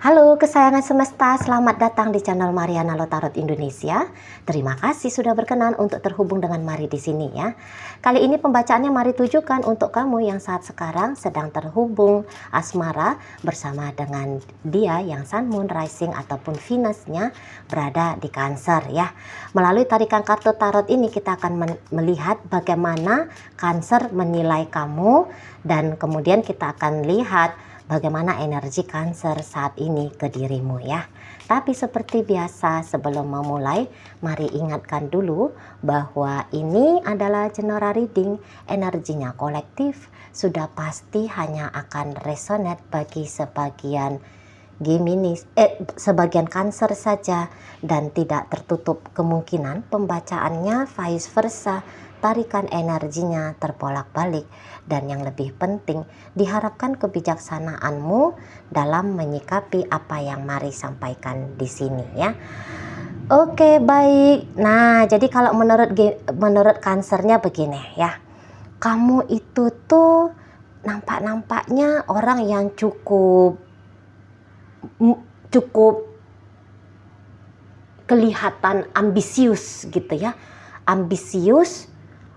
Halo kesayangan semesta, selamat datang di channel Mariana Lotarot Indonesia. Terima kasih sudah berkenan untuk terhubung dengan Mari di sini ya. Kali ini pembacaannya Mari tujukan untuk kamu yang saat sekarang sedang terhubung asmara bersama dengan dia yang Sun, Moon, Rising ataupun Venus-nya berada di Cancer ya. Melalui tarikan kartu tarot ini kita akan melihat bagaimana Cancer menilai kamu dan kemudian kita akan lihat bagaimana energi Cancer saat ini ke dirimu ya. Tapi seperti biasa sebelum memulai, mari ingatkan dulu bahwa ini adalah general reading, energinya kolektif, sudah pasti hanya akan resonate bagi sebagian sebagian Cancer saja dan tidak tertutup kemungkinan pembacaannya vice versa. Tarikan energinya terbolak-balik dan yang lebih penting diharapkan kebijaksanaanmu dalam menyikapi apa yang Mari sampaikan di sini ya. Oke, baik. Nah, jadi kalau menurut Cancernya begini ya. Kamu itu tuh nampaknya orang yang cukup kelihatan ambisius gitu ya. Ambisius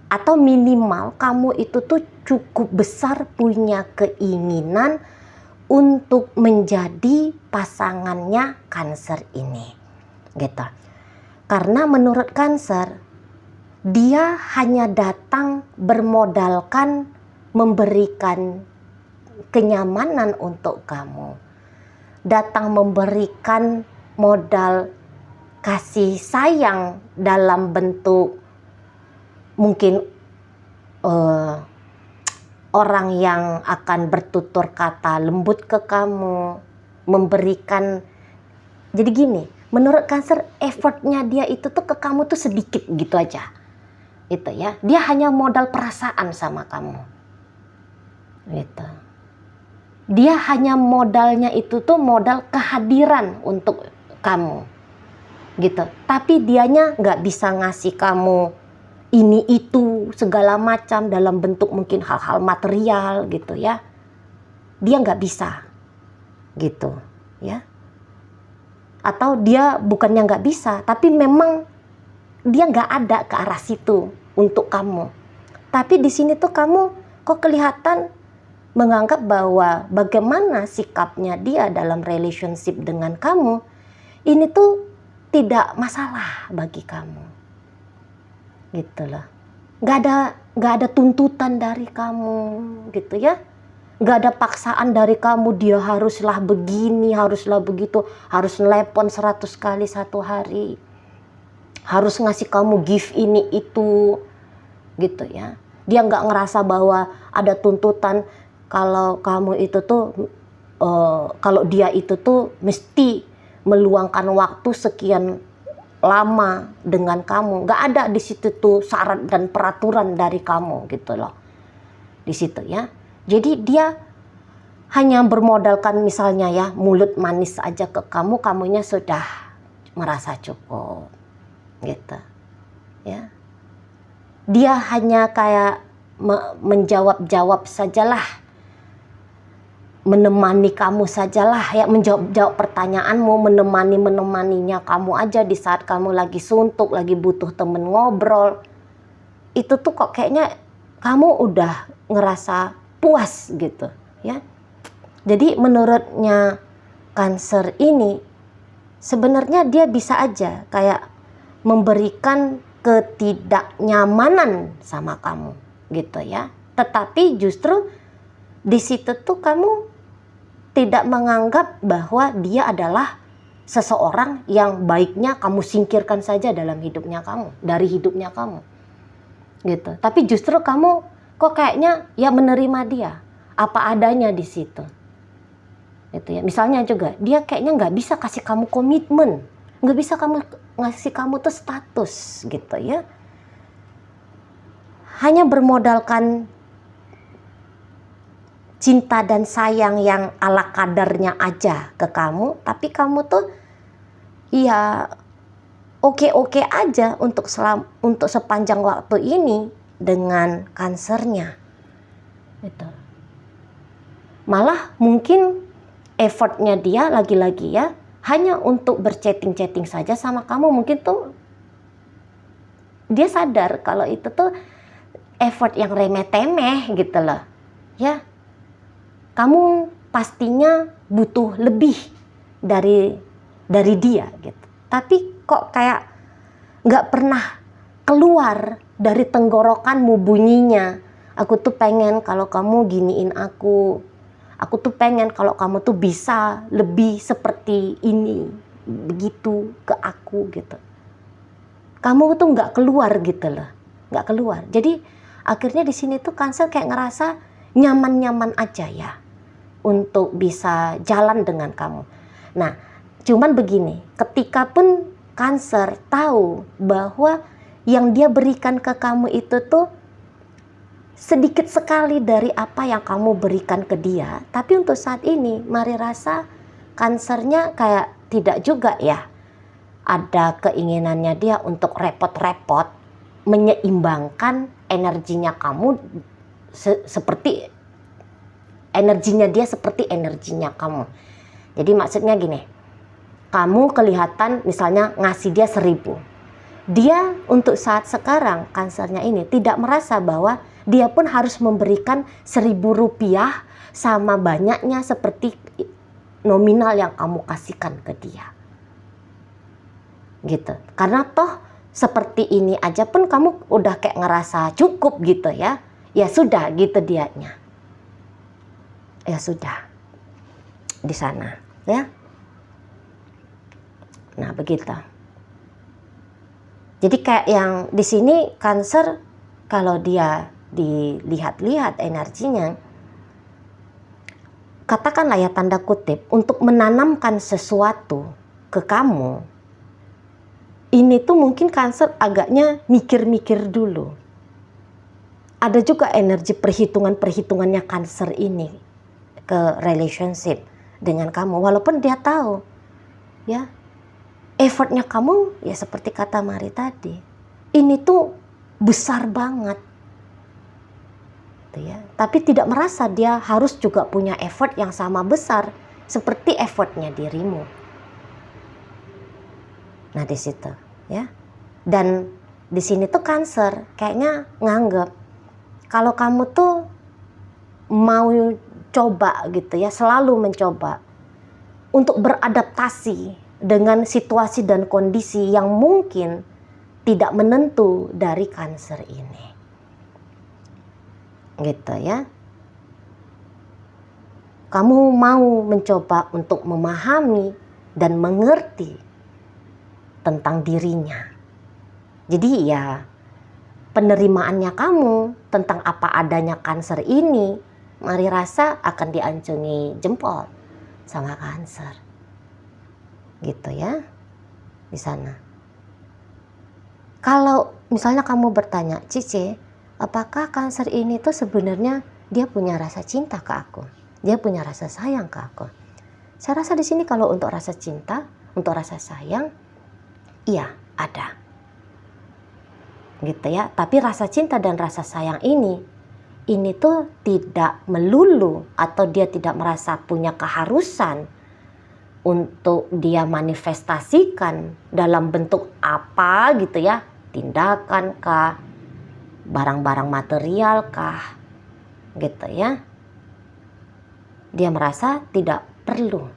atau minimal kamu itu tuh cukup besar punya keinginan untuk menjadi pasangannya Cancer ini gitu. Karena menurut Cancer dia hanya datang bermodalkan memberikan kenyamanan untuk kamu, datang memberikan modal kasih sayang dalam bentuk mungkin orang yang akan bertutur kata lembut ke kamu, memberikan. Jadi gini, menurut Cancer effortnya dia itu tuh ke kamu tuh sedikit gitu aja, itu ya. Dia hanya modal perasaan sama kamu, gitu. Dia hanya modalnya itu tuh modal kehadiran untuk kamu, gitu. Tapi dianya nggak bisa ngasih kamu ini itu segala macam dalam bentuk mungkin hal-hal material gitu ya. Dia nggak bisa gitu ya. Atau dia bukannya nggak bisa, tapi memang dia nggak ada ke arah situ untuk kamu. Tapi di sini tuh kamu kok kelihatan menganggap bahwa bagaimana sikapnya dia dalam relationship dengan kamu ini tuh tidak masalah bagi kamu. Gitu loh, nggak ada tuntutan dari kamu gitu ya, nggak ada paksaan dari kamu dia haruslah begini, haruslah begitu, harus telepon 100 kali satu hari, harus ngasih kamu gift ini itu gitu ya. Dia nggak ngerasa bahwa ada tuntutan kalau kamu itu tuh kalau dia itu tuh mesti meluangkan waktu sekian lama dengan kamu. Nggak ada di situ tuh syarat dan peraturan dari kamu gitu loh di situ ya. Jadi dia hanya bermodalkan misalnya ya mulut manis aja ke kamu, kamunya sudah merasa cukup gitu ya. Dia hanya kayak menjawab sajalah, menemani kamu sajalah ya, menjawab pertanyaanmu, menemaninya kamu aja di saat kamu lagi suntuk, lagi butuh temen ngobrol. Itu tuh kok kayaknya kamu udah ngerasa puas gitu ya. Jadi menurutnya Cancer ini sebenarnya dia bisa aja kayak memberikan ketidaknyamanan sama kamu gitu ya. Tetapi justru di situ tuh kamu tidak menganggap bahwa dia adalah seseorang yang baiknya kamu singkirkan saja dalam hidupnya kamu, dari hidupnya kamu gitu. Tapi justru kamu kok kayaknya ya menerima dia apa adanya di situ gitu ya. Misalnya juga dia kayaknya nggak bisa kasih kamu komitmen, nggak bisa ngasih kamu tuh status gitu ya, hanya bermodalkan cinta dan sayang yang ala kadarnya aja ke kamu. Tapi kamu tuh ya oke-oke aja untuk sepanjang waktu ini dengan Cancernya gitu. Malah mungkin effortnya dia lagi-lagi ya hanya untuk berchatting-chatting saja sama kamu, mungkin tuh dia sadar kalau itu tuh effort yang remeh-temeh gitu loh ya. Kamu pastinya butuh lebih dari dia gitu, tapi kok kayak nggak pernah keluar dari tenggorokanmu bunyinya, aku tuh pengen kalau kamu giniin aku tuh pengen kalau kamu tuh bisa lebih seperti ini, begitu ke aku gitu. Kamu tuh nggak keluar gitu loh, nggak keluar. Jadi akhirnya di sini tuh Cancer kayak ngerasa nyaman-nyaman aja ya untuk bisa jalan dengan kamu. Nah, cuman begini, ketika pun Cancer tahu bahwa yang dia berikan ke kamu itu tuh sedikit sekali dari apa yang kamu berikan ke dia, tapi untuk saat ini mari rasa Cancernya kayak tidak juga ya ada keinginannya dia untuk repot-repot menyeimbangkan energinya kamu seperti energinya dia seperti energinya kamu. Jadi maksudnya gini, kamu kelihatan misalnya ngasih dia 1.000, dia untuk saat sekarang Cancernya ini tidak merasa bahwa dia pun harus memberikan 1.000 rupiah sama banyaknya seperti nominal yang kamu kasihkan ke dia gitu. Karena toh seperti ini aja pun kamu udah kayak ngerasa cukup gitu ya, ya sudah gitu dianya, ya sudah di sana ya. Nah begitu. Jadi kayak yang di sini Cancer kalau dia dilihat-lihat energinya, katakanlah ya tanda kutip, untuk menanamkan sesuatu ke kamu, ini tuh mungkin Cancer agaknya mikir-mikir dulu. Ada juga energi perhitungan-perhitungannya Cancer ini ke relationship dengan kamu, walaupun dia tahu ya effortnya kamu ya seperti kata Mari tadi, ini tuh besar banget ya, tapi tidak merasa dia harus juga punya effort yang sama besar seperti effortnya dirimu. Nah di situ ya, dan di sini tuh Cancer kayaknya nganggep kalau kamu tuh mau coba gitu ya, selalu mencoba untuk beradaptasi dengan situasi dan kondisi yang mungkin tidak menentu dari Cancer ini gitu ya. Kamu mau mencoba untuk memahami dan mengerti tentang dirinya. Jadi ya penerimaannya kamu tentang apa adanya Cancer ini, Mari rasa akan diancungi jempol sama Cancer gitu ya di sana. Kalau misalnya kamu bertanya, Cici, apakah Cancer ini tuh sebenarnya dia punya rasa cinta ke aku, dia punya rasa sayang ke aku? Saya rasa di sini kalau untuk rasa cinta, untuk rasa sayang, iya ada gitu ya. Tapi rasa cinta dan rasa sayang ini tuh tidak melulu atau dia tidak merasa punya keharusan untuk dia manifestasikan dalam bentuk apa gitu ya, tindakan kah, barang-barang material kah gitu ya. Dia merasa tidak perlu,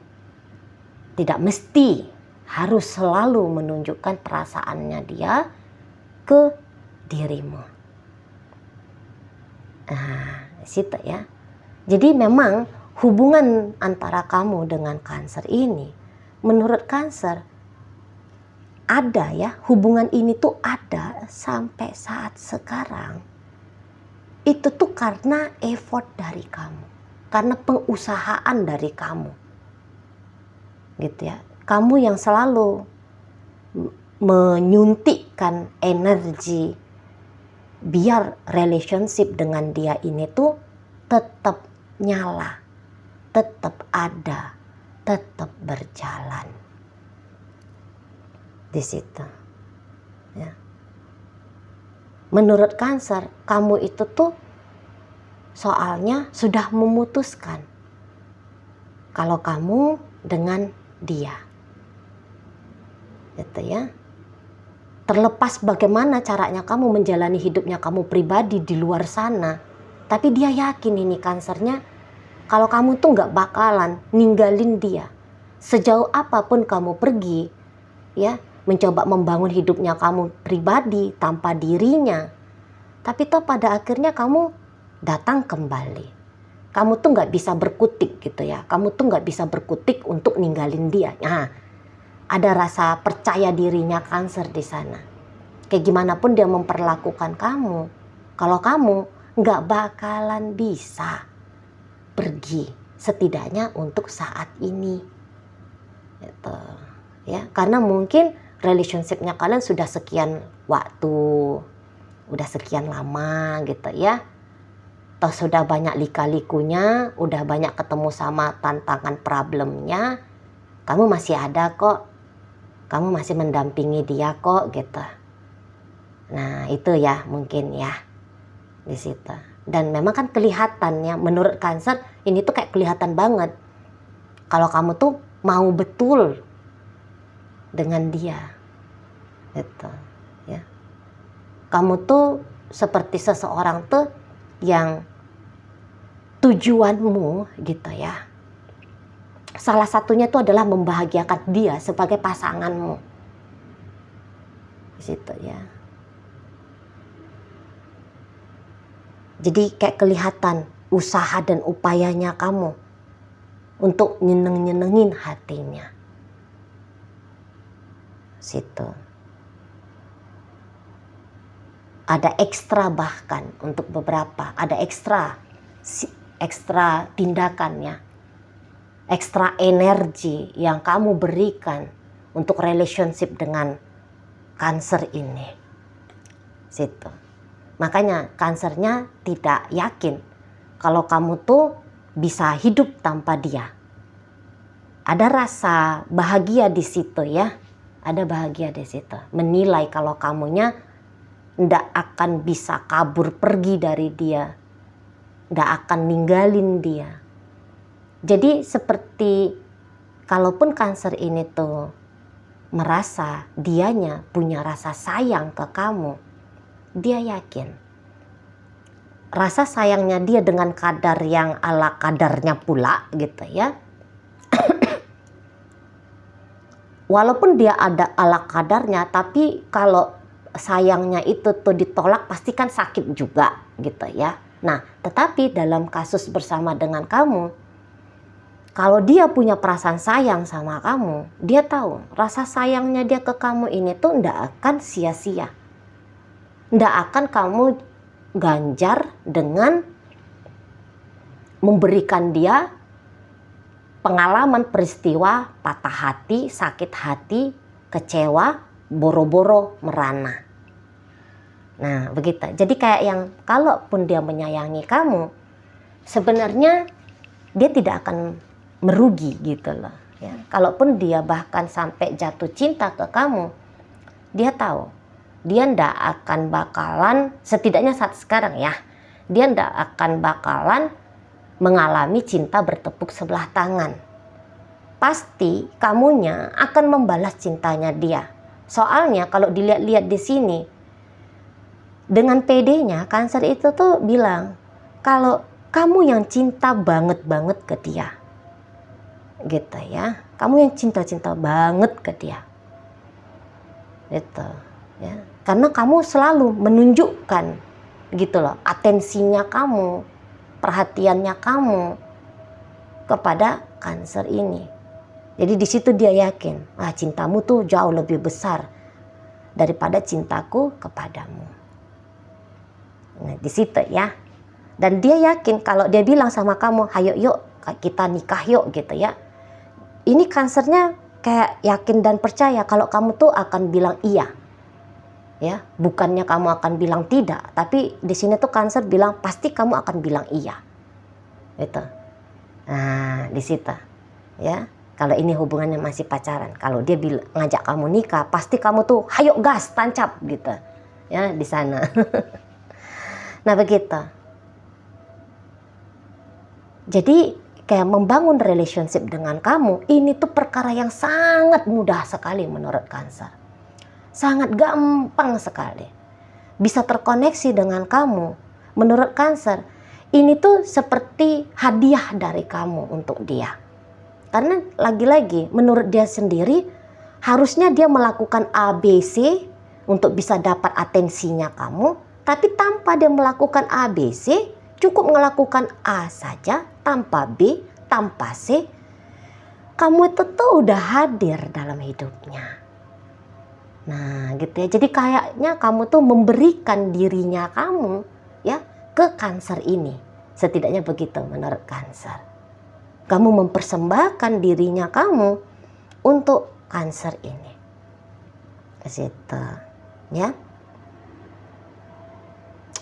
tidak mesti harus selalu menunjukkan perasaannya dia ke dirimu. Nah, situ ya. Jadi memang hubungan antara kamu dengan Cancer ini, menurut Cancer ada ya, hubungan ini tuh ada sampai saat sekarang. Itu tuh karena effort dari kamu, karena pengusahaan dari kamu gitu ya. Kamu yang selalu menyuntikkan energi biar relationship dengan dia ini tuh tetap nyala, tetap ada, tetap berjalan di situ ya. Menurut Cancer, kamu itu tuh soalnya sudah memutuskan kalau kamu dengan dia. Gitu ya. Terlepas bagaimana caranya kamu menjalani hidupnya kamu pribadi di luar sana, tapi dia yakin ini Cancernya, kalau kamu tuh nggak bakalan ninggalin dia. Sejauh apapun kamu pergi, ya, mencoba membangun hidupnya kamu pribadi tanpa dirinya, tapi toh pada akhirnya kamu datang kembali. Kamu tuh nggak bisa berkutik gitu ya. Kamu tuh nggak bisa berkutik untuk ninggalin dia. Nah, ada rasa percaya dirinya Cancer di sana. Kayak gimana pun dia memperlakukan kamu, kalau kamu nggak bakalan bisa pergi, setidaknya untuk saat ini. Gitu. Ya, karena mungkin relationship-nya kalian sudah sekian waktu, udah sekian lama gitu ya. Toh sudah banyak lika-likunya, udah banyak ketemu sama tantangan problemnya, kamu masih ada kok. Kamu masih mendampingi dia kok gitu. Nah, itu ya mungkin ya di situ. Dan memang kan kelihatannya menurut Cancer ini tuh kayak kelihatan banget kalau kamu tuh mau betul dengan dia. Gitu ya. Kamu tuh seperti seseorang tuh yang tujuanmu gitu ya, salah satunya itu adalah membahagiakan dia sebagai pasanganmu. Di situ ya. Jadi kayak kelihatan usaha dan upayanya kamu untuk nyenengin hatinya. Situ. Ada ekstra bahkan untuk beberapa, ada ekstra tindakannya. Ekstra energi yang kamu berikan untuk relationship dengan Cancer ini. Situ. Makanya Cancernya tidak yakin kalau kamu tuh bisa hidup tanpa dia. Ada rasa bahagia di situ ya. Ada bahagia di situ. Menilai kalau kamunya ndak akan bisa kabur pergi dari dia. Ndak akan ninggalin dia. Jadi seperti kalaupun Cancer ini tuh merasa dianya punya rasa sayang ke kamu, dia yakin rasa sayangnya dia dengan kadar yang ala kadarnya pula gitu ya. Walaupun dia ada ala kadarnya, tapi kalau sayangnya itu tuh ditolak pasti kan sakit juga gitu ya. Nah, tetapi dalam kasus bersama dengan kamu, kalau dia punya perasaan sayang sama kamu, dia tahu rasa sayangnya dia ke kamu ini tuh ndak akan sia-sia. Ndak akan kamu ganjar dengan memberikan dia pengalaman peristiwa patah hati, sakit hati, kecewa, boro-boro merana. Nah, begitu. Jadi kayak yang kalaupun dia menyayangi kamu, sebenarnya dia tidak akan merugi gitu loh ya. Kalaupun dia bahkan sampai jatuh cinta ke kamu, dia tahu dia ndak akan bakalan, setidaknya saat sekarang ya, dia ndak akan bakalan mengalami cinta bertepuk sebelah tangan. Pasti kamunya akan membalas cintanya dia. Soalnya kalau dilihat-lihat di sini, dengan PD-nya Cancer itu tuh bilang kalau kamu yang cinta banget ke dia. Gitu ya, kamu yang cinta banget ke dia gitu ya, karena kamu selalu menunjukkan gitu loh atensinya kamu, perhatiannya kamu kepada Cancer ini. Jadi di situ dia yakin, cintamu tuh jauh lebih besar daripada cintaku kepadamu. Nah, di situ ya. Dan dia yakin kalau dia bilang sama kamu, "Hayo yuk kita nikah yuk," gitu ya. Ini Cancernya kayak yakin dan percaya kalau kamu tuh akan bilang iya. Ya, bukannya kamu akan bilang tidak, tapi di sini tuh Cancer bilang pasti kamu akan bilang iya. Gitu. Nah, di situ. Ya. Kalau ini hubungannya masih pacaran, kalau dia ngajak kamu nikah, pasti kamu tuh hayo gas, tancap gitu. Ya, di sana. Nah, begitu. Jadi kayak membangun relationship dengan kamu, ini tuh perkara yang sangat mudah sekali menurut Cancer. Sangat gampang sekali. Bisa terkoneksi dengan kamu. Menurut Cancer, ini tuh seperti hadiah dari kamu untuk dia. Karena lagi-lagi menurut dia sendiri, harusnya dia melakukan ABC untuk bisa dapat atensinya kamu. Tapi tanpa dia melakukan ABC, cukup melakukan A saja, tanpa B, tanpa C, kamu itu tuh udah hadir dalam hidupnya. Nah gitu ya, jadi kayaknya kamu tuh memberikan dirinya kamu ya ke Cancer ini. Setidaknya begitu menurut Cancer. Kamu mempersembahkan dirinya kamu untuk Cancer ini. Ke situ ya.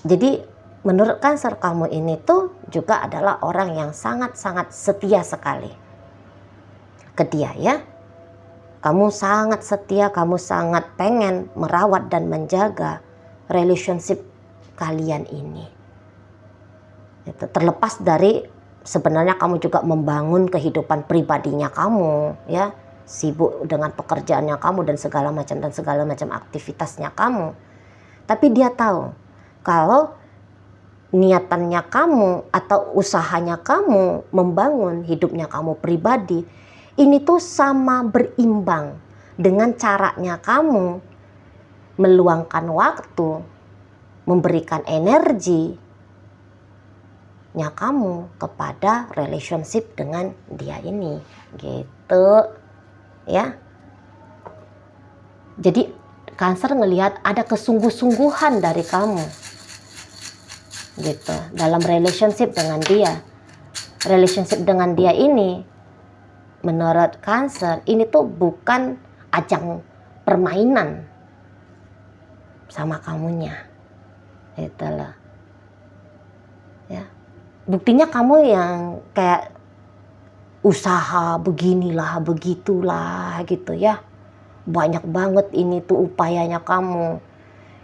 Jadi menurut Cancer, kamu ini tuh juga adalah orang yang sangat-sangat setia sekali ke dia ya. Kamu sangat setia, kamu sangat pengen merawat dan menjaga relationship kalian ini. Itu terlepas dari sebenarnya kamu juga membangun kehidupan pribadinya kamu ya, sibuk dengan pekerjaannya kamu dan segala macam aktivitasnya kamu. Tapi dia tahu kalau niatannya kamu atau usahanya kamu membangun hidupnya kamu pribadi ini tuh sama berimbang dengan caranya kamu meluangkan waktu, memberikan energinya kamu kepada relationship dengan dia ini, gitu ya. Jadi Cancer ngelihat ada kesungguh-sungguhan dari kamu gitu dalam relationship dengan dia. Relationship dengan dia ini menurut Cancer ini tuh bukan ajang permainan sama kamunya, itulah ya. Buktinya kamu yang kayak usaha beginilah begitulah gitu ya, banyak banget ini tuh upayanya kamu.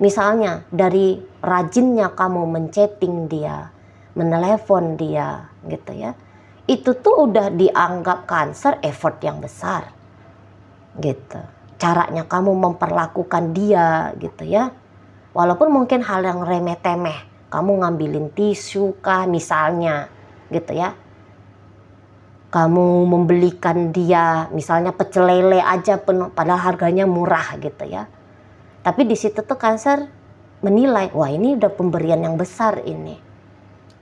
Misalnya dari rajinnya kamu menchatting dia, menelepon dia gitu ya, itu tuh udah dianggap Cancer effort yang besar gitu. Caranya kamu memperlakukan dia gitu ya, walaupun mungkin hal yang remeh-temeh, kamu ngambilin tisu kah misalnya gitu ya, kamu membelikan dia misalnya pecel lele aja penuh, padahal harganya murah gitu ya. Tapi di situ tuh Cancer menilai, wah ini udah pemberian yang besar ini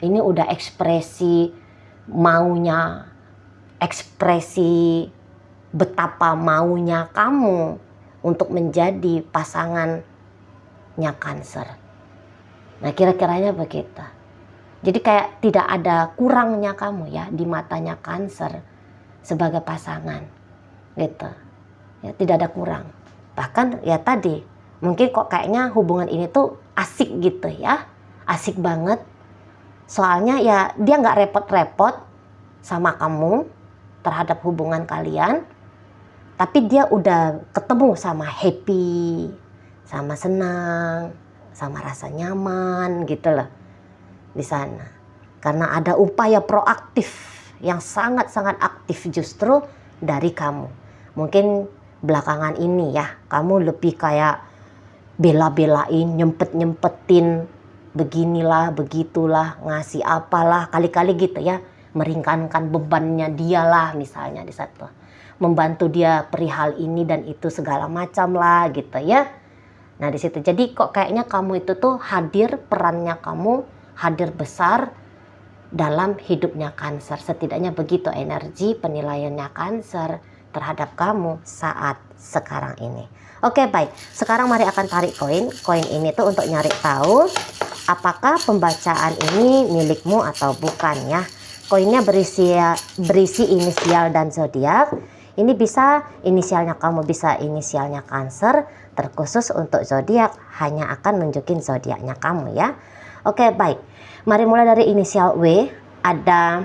udah ekspresi maunya, ekspresi betapa maunya kamu untuk menjadi pasangannya Cancer. Nah kira-kiranya begitu. Jadi kayak tidak ada kurangnya kamu ya di matanya Cancer sebagai pasangan gitu ya, tidak ada kurang. Bahkan ya tadi mungkin kok kayaknya hubungan ini tuh asik gitu ya, asik banget. Soalnya ya dia nggak repot-repot sama kamu terhadap hubungan kalian, tapi dia udah ketemu sama happy, sama senang, sama rasa nyaman gitu loh di sana. Karena ada upaya proaktif yang sangat-sangat aktif justru dari kamu. Mungkin belakangan ini ya kamu lebih kayak bela-belain, nyempet-nyempetin, beginilah, begitulah, ngasih apalah, kali-kali gitu ya, meringankan bebannya dia lah misalnya di satu, membantu dia perihal ini dan itu segala macam lah gitu ya. Nah di situ jadi kok kayaknya kamu itu tuh hadir, perannya kamu hadir besar dalam hidupnya Cancer. Setidaknya begitu energi penilaiannya Cancer terhadap kamu saat sekarang ini. Oke baik, sekarang mari akan tarik koin. Koin ini tuh untuk nyari tahu apakah pembacaan ini milikmu atau bukan ya. Koinnya berisi inisial dan zodiak. Ini bisa inisialnya kamu, bisa inisialnya Cancer. Terkhusus untuk zodiak hanya akan nunjukin zodiaknya kamu ya. Oke baik, mari mulai dari inisial W. Ada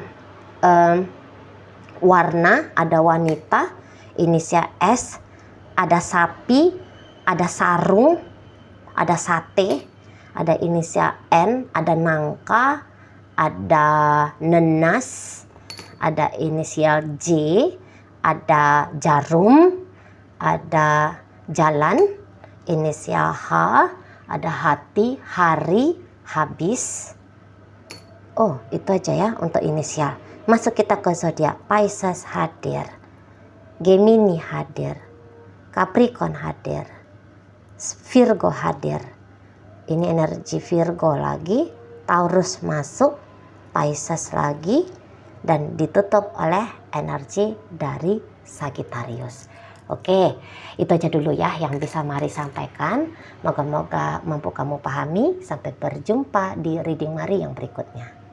warna, ada wanita. Inisial S, ada sapi, ada sarung, ada sate. Ada inisial N, ada nangka, ada nenas, ada inisial J, ada jarum, ada jalan, inisial H, ada hati, hari, habis. Oh, itu aja ya untuk inisial. Masuk kita ke zodiak. Pisces hadir, Gemini hadir, Capricorn hadir, Virgo hadir. Ini energi Virgo lagi, Taurus masuk, Pisces lagi, dan ditutup oleh energi dari Sagittarius. Oke, itu aja dulu ya yang bisa Mari sampaikan. Moga-moga mampu kamu pahami. Sampai berjumpa di reading Mari yang berikutnya.